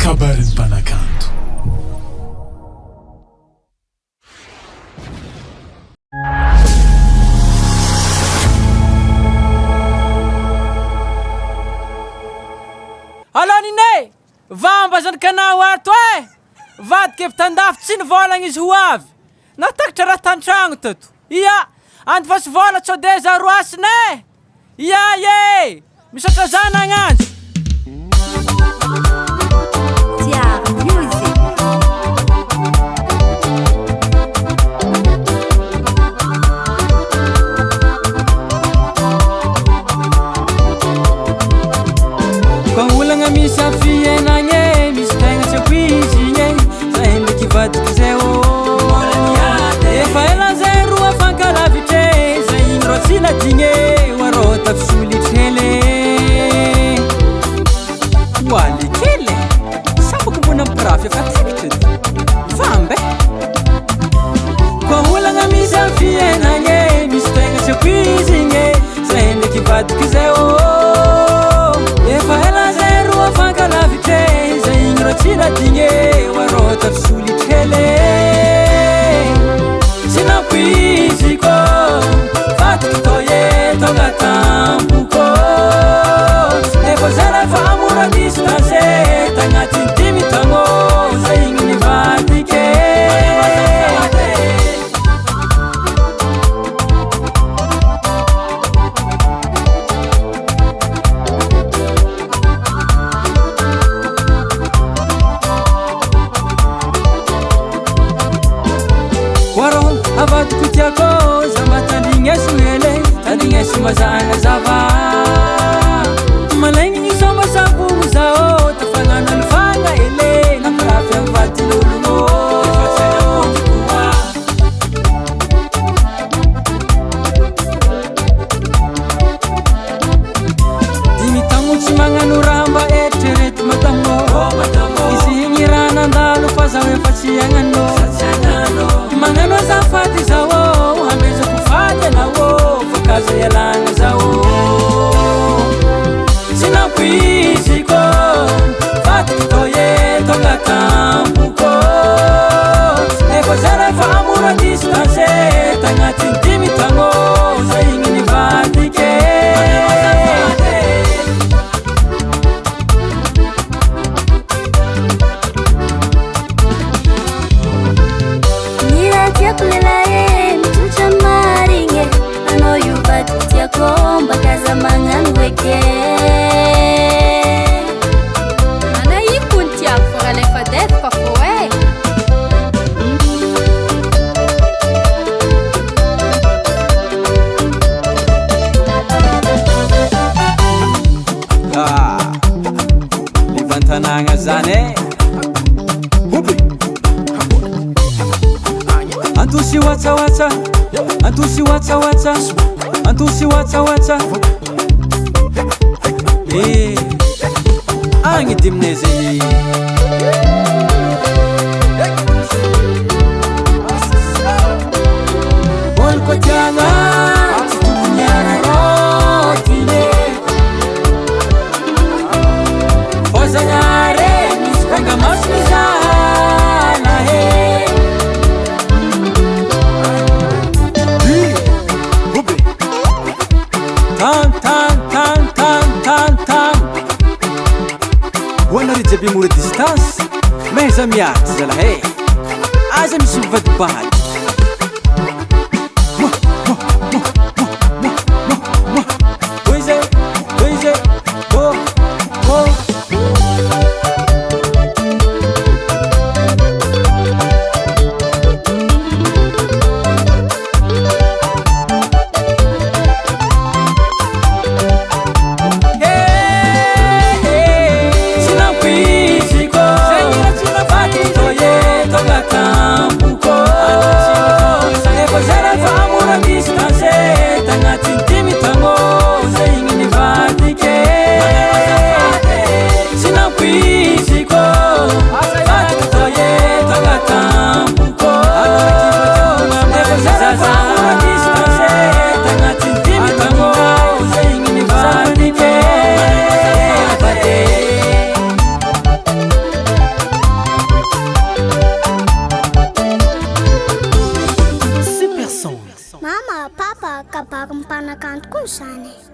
kabarin'ny mpanakanto. Alonine vambazany kanao ato vadika evy tandafy tsy nivolagna izy ho avy natakatra raha tantragno tato ia andy fa sy vola tsy odeza roasine ia ye misaotra zana agnanjy misy fiainagny misy tegna tsy apoizigny za hendraky vadiko zay efa ela zay roa fankalavitry za igny ro tsy nadigny oarô tafisolitry hele oalikele sabako mbona mpirafy efa tekitry fambe koa olagna misy fiainagny misy tegna tsy apoizigny za hendraky vadiko zay efa ela zay roa fankalavitry za igny ro tsy nadigny oarô tafisolitry hele tsy napoiziko vadiko tô eto agnatampo efa za refa mora distance tagnatiny dimy tagno za igny nivadike avadiko tiako zamba tandrigneso hele tandrigneso mazana zava malaigny ny somba savogno zao tafagnana alofagna hele nampirafy amy vadin'ologno dimy tagno tsy magnano raha mba eritrereto matamo izy igny raha nandalo fa zaho efa tsy agnano magnano azafady zao hamezako fady anao fakaza ialagna zao tsy napoiziko vadiko tô eto agnatampo efa za refa mora distance tagnatiny dimy tagno za igny nivadike mbakaza magnano eke ana ipony tiako fa raha lefa defa fô levantanagna zany antosi watsawatsa antosi watsawatsa antosi watsawatsa agny dimine zay olko tiagna tsy tokony ararotine fô zagnare misy vanga masony zana tan hoanary jiaby mora distance maiza miaritsy zalahy aza misy mivadibady Tampo kabaka mipanakanto koa zany.